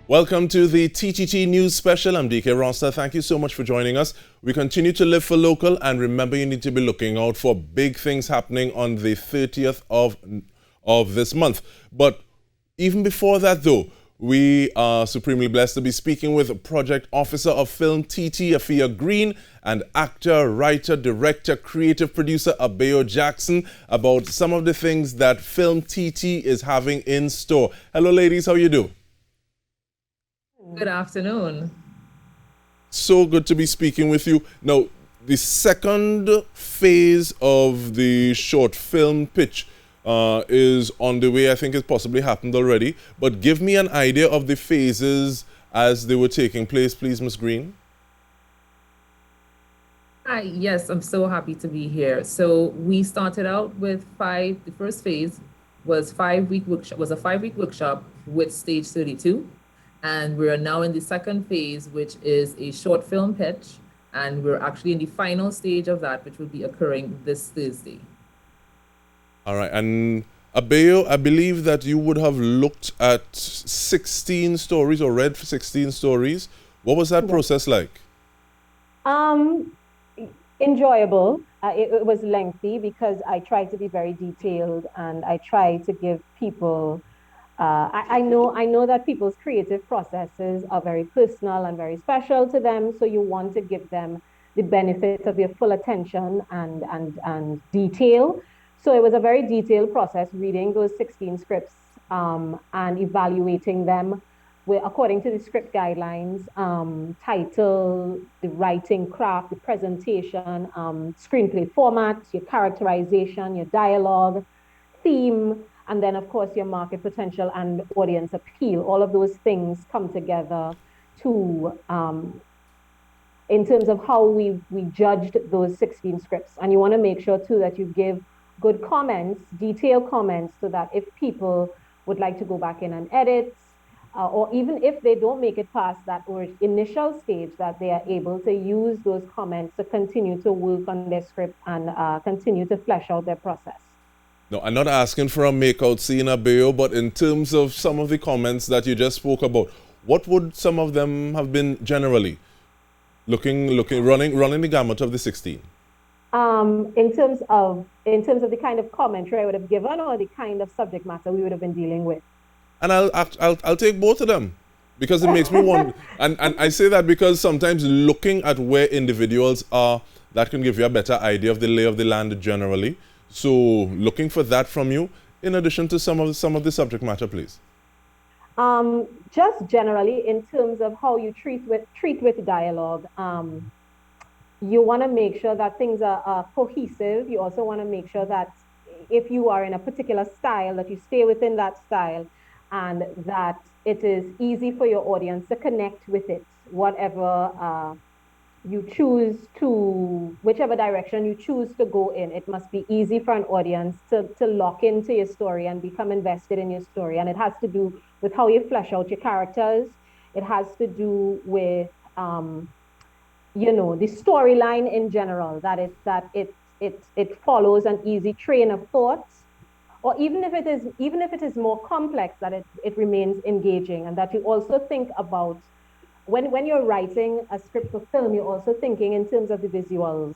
Welcome to the TTT News Special. I'm DK Roster. Thank you so much for joining us. We continue to live for local, and remember, you need to be looking out for big things happening on the 30th of this month. But even before that, though, we are supremely blessed to be speaking with Project Officer of FilmTT, Afya Greene, and actor, writer, director, creative producer Abeo Jackson about some of the things that FilmTT is having in store. Hello, ladies. How you do? Good afternoon. So good to be speaking with you. Now, the second phase of the short film pitch is on the way. I think it possibly happened already. But give me an idea of the phases as they were taking place, please, Ms. Greene. Hi, yes, I'm so happy to be here. So we started out with the first phase was a 5-week workshop with Stage 32. And we're now in the second phase, which is a short film pitch. And we're actually in the final stage of that, which will be occurring this Thursday. All right. And Abeo, I believe that you would have looked at 16 stories or read 16 stories. What was that process like? Enjoyable. It was lengthy because I tried to be very detailed and I tried to give people I know that people's creative processes are very personal and very special to them, so you want to give them the benefit of your full attention and detail. So it was a very detailed process, reading those 16 scripts and evaluating them according to the script guidelines, title, the writing craft, the presentation, screenplay format, your characterization, your dialogue, theme, and then, of course, your market potential and audience appeal. All of those things come together to, in terms of how we judged those 16 scripts. And you want to make sure, too, that you give good comments, detailed comments, so that if people would like to go back in and edit, or even if they don't make it past that initial stage, that they are able to use those comments to continue to work on their script and continue to flesh out their process. No, I'm not asking for a makeout scene, Abeo, but in terms of some of the comments that you just spoke about, what would some of them have been generally? Running the gamut of the 16. In terms of the kind of commentary I would have given or the kind of subject matter we would have been dealing with. And I'll take both of them because it makes me want. And I say that because sometimes looking at where individuals are, that can give you a better idea of the lay of the land generally. So looking for that from you, in addition to some of the subject matter, please. Just generally, in terms of how you treat with dialogue, you want to make sure that things are cohesive. You also want to make sure that if you are in a particular style, that you stay within that style, and that it is easy for your audience to connect with it, whatever you choose to, whichever direction you choose to go in. It must be easy for an audience to lock into your story and become invested in your story. And it has to do with how you flesh out your characters. It has to do with, the storyline in general, that it follows an easy train of thought. Or even if it is more complex, that it remains engaging, and that you also think about when you're writing a script for film, you're also thinking in terms of the visuals.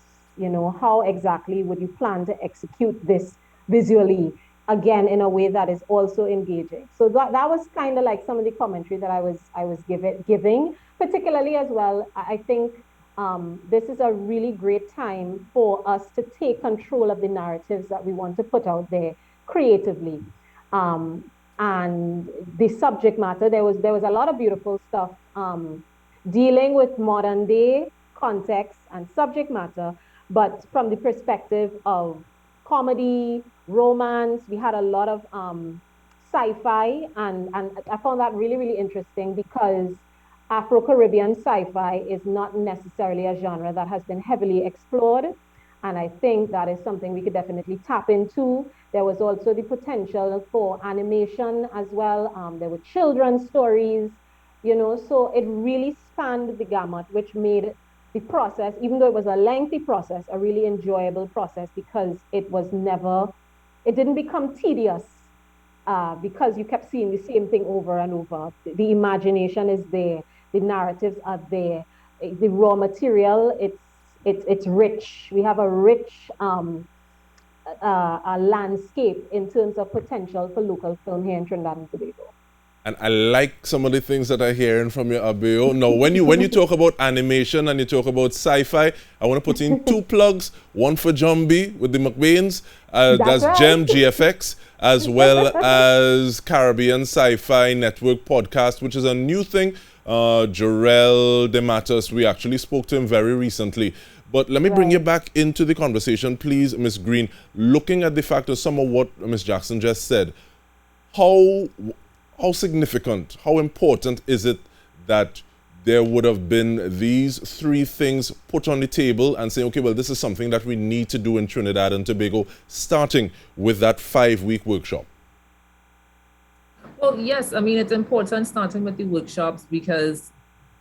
How exactly would you plan to execute this visually, again, in a way that is also engaging. So that was kind of like some of the commentary that I was giving, particularly as well. I think this is a really great time for us to take control of the narratives that we want to put out there creatively. And the subject matter, there was a lot of beautiful stuff dealing with modern day context and subject matter, but from the perspective of comedy, romance. We had a lot of sci-fi, and I found that really, really interesting because Afro-Caribbean sci-fi is not necessarily a genre that has been heavily explored. And I think that is something we could definitely tap into. There was also the potential for animation as well. There were children's stories, so it really spanned the gamut, which made the process, even though it was a lengthy process, a really enjoyable process because it didn't become tedious because you kept seeing the same thing over and over. The imagination is there, the narratives are there, the raw material, it's rich. We have a rich landscape in terms of potential for local film here in Trinidad and Tobago. And I like some of the things that I'm hearing from you, Abeo. Now, when you talk about animation and you talk about sci-fi, I want to put in two plugs. One for Jumbie with the McBains, that's right. Gem GFX, as well as Caribbean Sci-Fi Network podcast, which is a new thing. Jarrell DeMattis, we actually spoke to him very recently. But let me bring you back into the conversation, please, Ms. Greene. Looking at the fact of some of what Ms. Jackson just said, how significant, how important is it that there would have been these three things put on the table and saying, okay, well, this is something that we need to do in Trinidad and Tobago, starting with that 5-week workshop? Well, yes, I mean, it's important starting with the workshops because,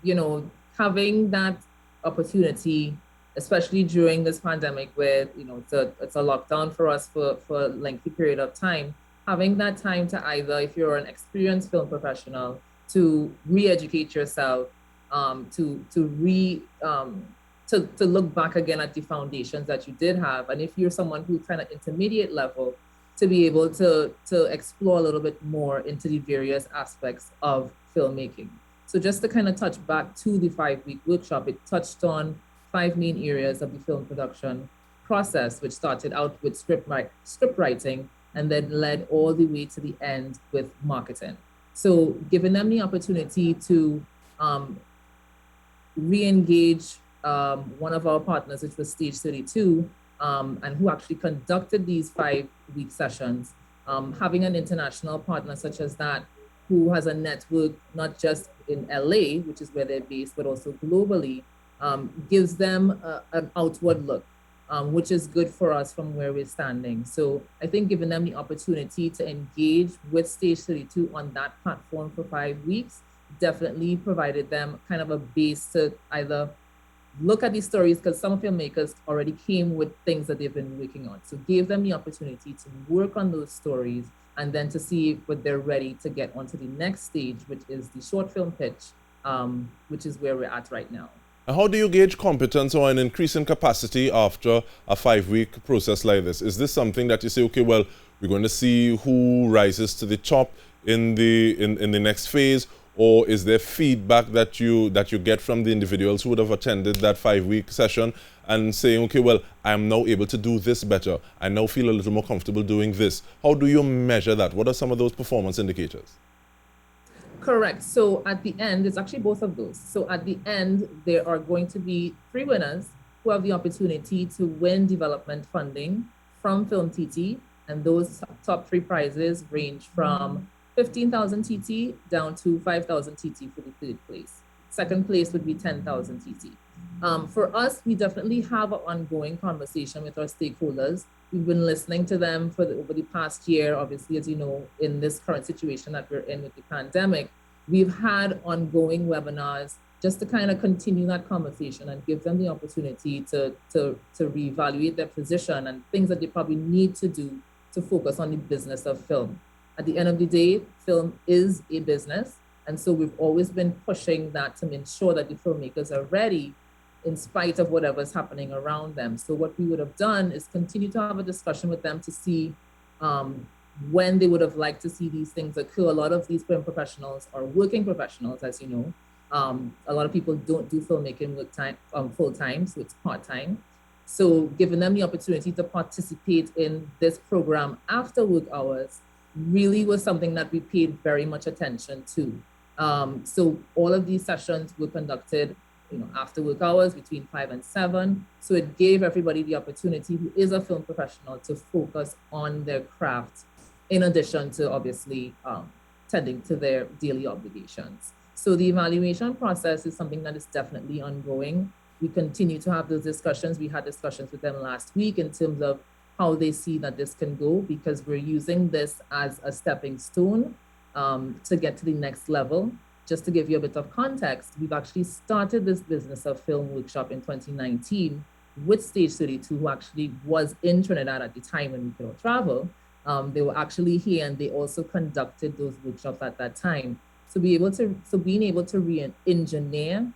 you know, having that opportunity, especially during this pandemic where, you know, it's a lockdown for us for a lengthy period of time, having that time to either, if you're an experienced film professional, to re-educate yourself, to look back again at the foundations that you did have. And if you're someone who's kind of intermediate level, to be able to explore a little bit more into the various aspects of filmmaking. So just to kind of touch back to the 5-week workshop, it touched on 5 main areas of the film production process, which started out with script writing and then led all the way to the end with marketing. So giving them the opportunity to re-engage one of our partners, which was Stage 32, and who actually conducted these 5-week sessions, having an international partner such as that, who has a network not just in LA, which is where they're based, but also globally, gives them an outward look, which is good for us from where we're standing. So I think giving them the opportunity to engage with Stage 32 on that platform for 5 weeks definitely provided them kind of a base to either look at these stories, because some filmmakers already came with things that they've been working on. So gave them the opportunity to work on those stories and then to see if they're ready to get onto the next stage, which is the short film pitch, which is where we're at right now. How do you gauge competence or an increase in capacity after a 5-week process like this? Is this something that you say, okay, well, we're going to see who rises to the top in the next phase? Or is there feedback that you get from the individuals who would have attended that 5-week session and saying, okay, well, I'm now able to do this better. I now feel a little more comfortable doing this. How do you measure that? What are some of those performance indicators? Correct. So at the end, it's actually both of those. So at the end, there are going to be 3 winners who have the opportunity to win development funding from FilmTT. And those top 3 prizes range from 15,000 TT down to 5,000 TT for the 3rd place. 2nd place would be 10,000 TT. For us, we definitely have an ongoing conversation with our stakeholders. We've been listening to them over the past year. Obviously, as you know, in this current situation that we're in with the pandemic, we've had ongoing webinars just to kind of continue that conversation and give them the opportunity to reevaluate their position and things that they probably need to do to focus on the business of film. At the end of the day, film is a business. And so we've always been pushing that to ensure that the filmmakers are ready in spite of whatever's happening around them. So what we would have done is continue to have a discussion with them to see when they would have liked to see these things occur. A lot of these film professionals are working professionals, as you know. A lot of people don't do filmmaking full time, so it's part time. So giving them the opportunity to participate in this program after work hours really was something that we paid very much attention to. So all of these sessions were conducted, after work hours between 5 and 7. So it gave everybody the opportunity who is a film professional to focus on their craft, in addition to obviously tending to their daily obligations. So the evaluation process is something that is definitely ongoing. We continue to have those discussions. We had discussions with them last week in terms of how they see that this can go, because we're using this as a stepping stone to get to the next level. Just to give you a bit of context, we've actually started this business of film workshop in 2019 with Stage 32, who actually was in Trinidad at the time when we could all travel. They were actually here, and they also conducted those workshops at that time. So being able to re-engineer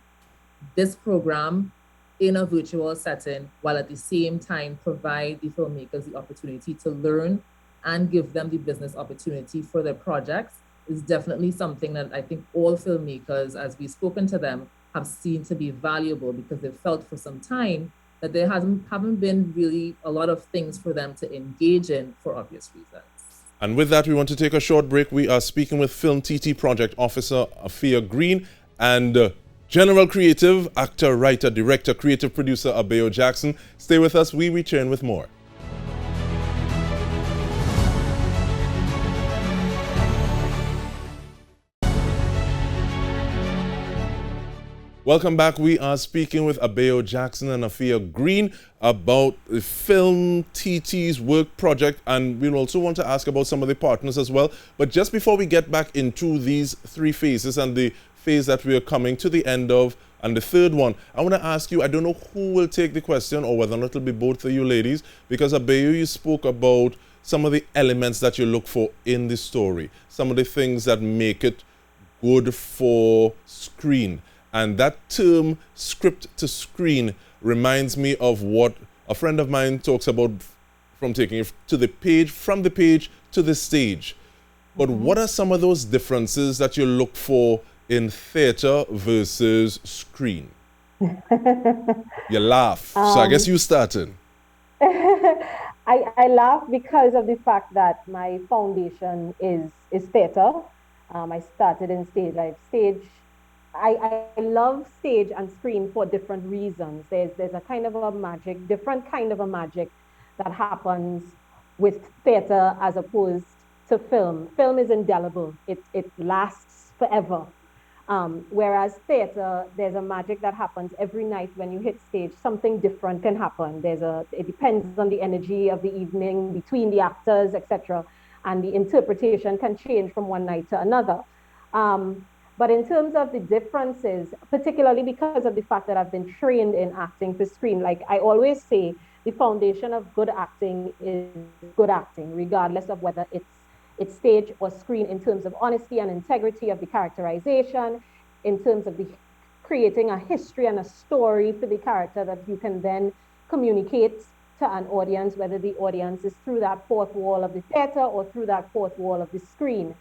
this program in a virtual setting, while at the same time provide the filmmakers the opportunity to learn and give them the business opportunity for their projects, is definitely something that I think all filmmakers, as we've spoken to them, have seen to be valuable, because they've felt for some time that there haven't been really a lot of things for them to engage in for obvious reasons. And with that, we want to take a short break. We are speaking with FilmTT Project Officer Afya Greene and General Creative, Actor, Writer, Director, Creative Producer Abeo Jackson. Stay with us. We return with more. Welcome back. We are speaking with Abeo Jackson and Afya Greene about the FilmTT's work project, and we'll also want to ask about some of the partners as well. But just before we get back into these three phases and the phase that we are coming to the end of, and the third one, I want to ask you, I don't know who will take the question or whether or not it'll be both of you ladies, because Abeo, you spoke about some of the elements that you look for in the story, some of the things that make it good for screen. And that term, script to screen, reminds me of what a friend of mine talks about, from taking it to the page, from the page to the stage. But what are some of those differences that you look for in theater versus screen? You laugh. So I guess you started. I laugh because of the fact that my foundation is theater. I started in stage. I love stage and screen for different reasons. There's a kind of a magic, different kind of a magic that happens with theater as opposed to film. Film is indelible. It lasts forever. Whereas theater, there's a magic that happens every night when you hit stage. Something different can happen. It depends on the energy of the evening between the actors, etc. And the interpretation can change from one night to another. But in terms of the differences, particularly because of the fact that I've been trained in acting for screen, like I always say, the foundation of good acting is good acting, regardless of whether it's stage or screen, in terms of honesty and integrity of the characterization, in terms of the creating a history and a story for the character that you can then communicate to an audience, whether the audience is through that fourth wall of the theater or through that fourth wall of the screen.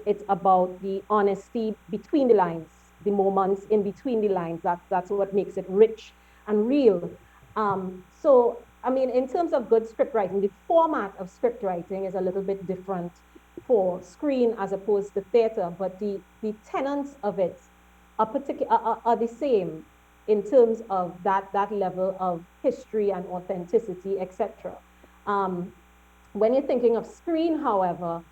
It's about the honesty between the lines, the moments in between the lines. That's what makes it rich and real. So, I mean, in terms of good script writing, the format of script writing is a little bit different for screen as opposed to theater, but the tenets of it are the same in terms of that level of history and authenticity, etc. When you're thinking of screen, however,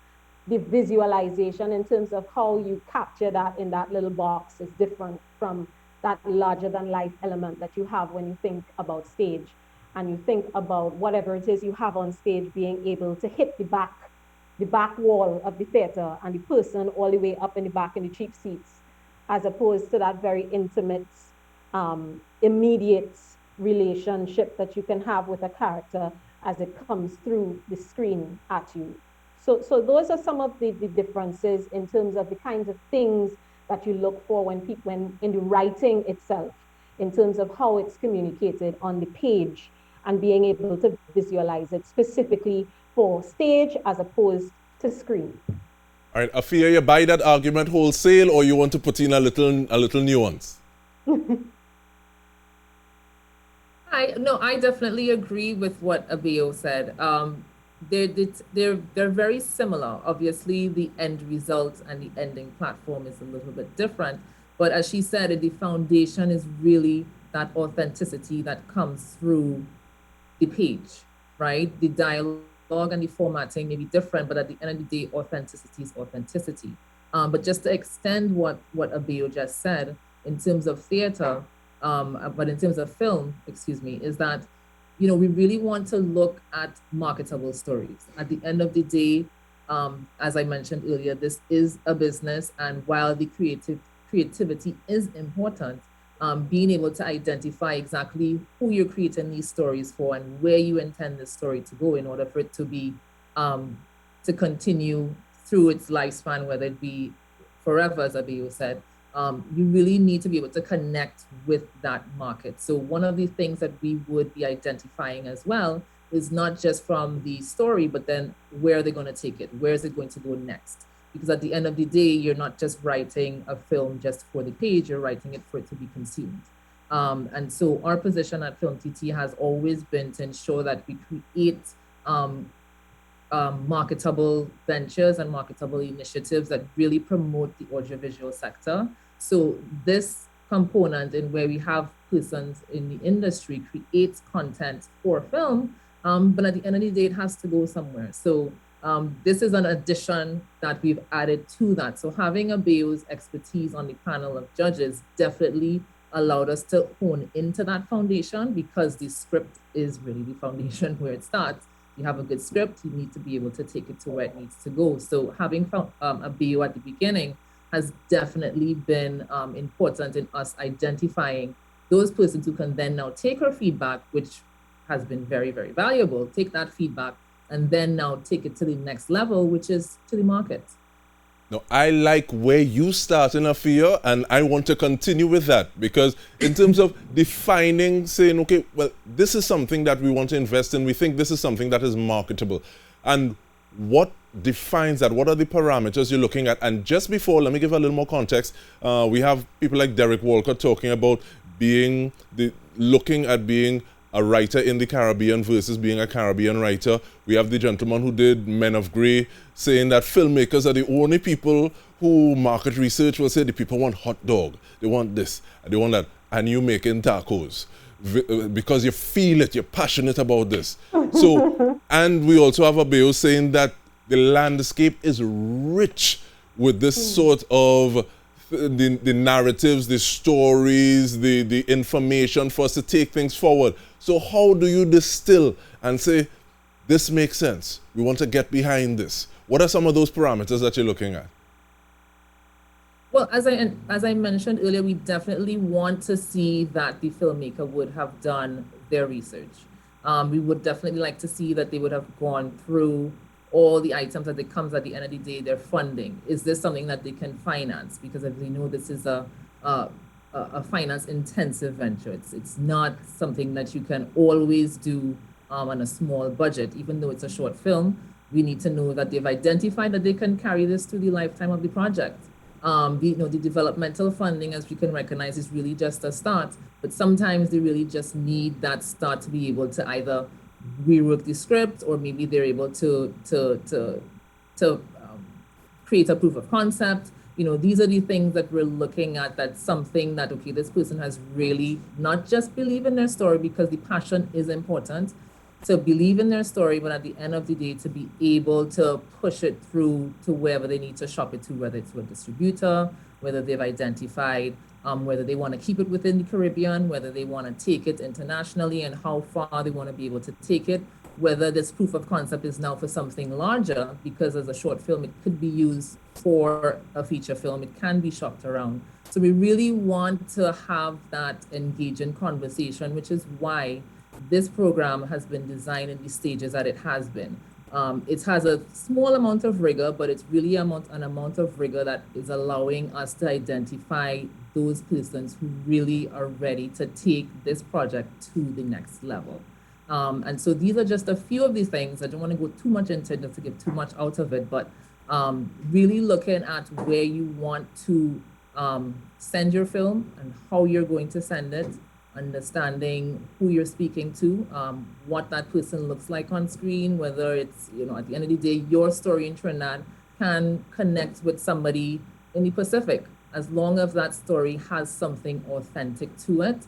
the visualization in terms of how you capture that in that little box is different from that larger than life element that you have when you think about stage, and you think about whatever it is you have on stage being able to hit the back wall of the theater and the person all the way up in the back in the cheap seats, as opposed to that very intimate, immediate relationship that you can have with a character as it comes through the screen at you. So those are some of the differences in terms of the kinds of things that you look for when in the writing itself, in terms of how it's communicated on the page and being able to visualize it specifically for stage as opposed to screen. All right, Afya, you buy that argument wholesale, or you want to put in a little nuance? I definitely agree with what Abeo said. They're very similar. Obviously, the end result and the ending platform is a little bit different. But as she said, the foundation is really that authenticity that comes through the page, right? The dialogue and the formatting may be different, but at the end of the day, authenticity is authenticity. But just to extend what Abeo just said in terms of theater, but in terms of film, is that, we really want to look at marketable stories. At the end of the day, as I mentioned earlier, this is a business, and while the creativity is important, being able to identify exactly who you're creating these stories for and where you intend the story to go in order for it to be, to continue through its lifespan, whether it be forever, as Abeo said. You really need to be able to connect with that market. So one of the things that we would be identifying as well is not just from the story, but then where are they going to take it? Where is it going to go next? Because at the end of the day, you're not just writing a film just for the page, you're writing it for it to be consumed. And so our position at FilmTT has always been to ensure that we create marketable ventures and marketable initiatives that really promote the audiovisual sector. So this component in where we have persons in the industry create content for film, but at the end of the day, it has to go somewhere. So this is an addition that we've added to that. So having Abeo's expertise on the panel of judges definitely allowed us to hone into that foundation, because the script is really the foundation where it starts. You have a good script, you need to be able to take it to where it needs to go. So having Abeo at the beginning has definitely been important in us identifying those persons who can then now take our feedback, which has been very, very valuable, take that feedback and then now take it to the next level, which is to the market. Now, I like where you start in Afya, and I want to continue with that, because in terms of defining, saying, okay, well, this is something that we want to invest in, we think this is something that is marketable. And what defines that? What are the parameters you're looking at? And just before, let me give a little more context. We have people like Derek Walker talking about looking at being a writer in the Caribbean versus being a Caribbean writer. We have the gentleman who did Men of Grey saying that filmmakers are the only people who market research will say the people want hot dog, they want this, they want that, and you making tacos because you feel it, you're passionate about this. So, and we also have Abeo saying that the landscape is rich with this sort of the narratives, the stories, the information for us to take things forward. So how do you distill and say, this makes sense, we want to get behind this? What are some of those parameters that you're looking at? Well, as I mentioned earlier, we definitely want to see that the filmmaker would have done their research. We would definitely like to see that they would have gone through all the items that it comes at the end of the day, their funding. Is this something that they can finance? Because as we know, this is a finance intensive venture. It's not something that you can always do on a small budget. Even though it's a short film, we need to know that they've identified that they can carry this through the lifetime of the project. The developmental funding, as we can recognize, is really just a start, but sometimes they really just need that start to be able to either rework the script, or maybe they're able to create a proof of concept. These are the things that we're looking at. That's something that, okay, this person has really not just believe in their story, because the passion is important, to believe in their story, but at the end of the day, to be able to push it through to wherever they need to shop it to, whether it's with a distributor, whether they've identified whether they want to keep it within the Caribbean, whether they want to take it internationally, and how far they want to be able to take it, whether this proof of concept is now for something larger, because as a short film, it could be used for a feature film, it can be shopped around. So we really want to have that engaging conversation, which is why this program has been designed in the stages that it has been. It has a small amount of rigor, but it's really an amount of rigor that is allowing us to identify those persons who really are ready to take this project to the next level. And so these are just a few of these things. I don't want to go too much into it just to give too much out of it, but really looking at where you want to send your film and how you're going to send it, understanding who you're speaking to, what that person looks like on screen, whether it's, at the end of the day, your story in Trinidad can connect with somebody in the Pacific. As long as that story has something authentic to it,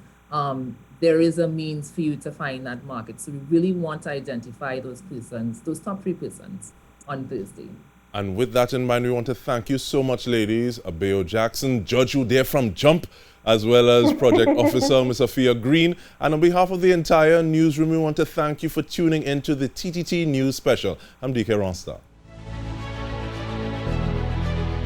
there is a means for you to find that market. So we really want to identify those persons, those top 3 persons on Thursday. And with that in mind, we want to thank you so much, ladies. Abeo Jackson, judge who there from jump, as well as Project Officer, Ms. Afya Greene. And on behalf of the entire newsroom, we want to thank you for tuning into the TTT News Special. I'm DK Ronstadt.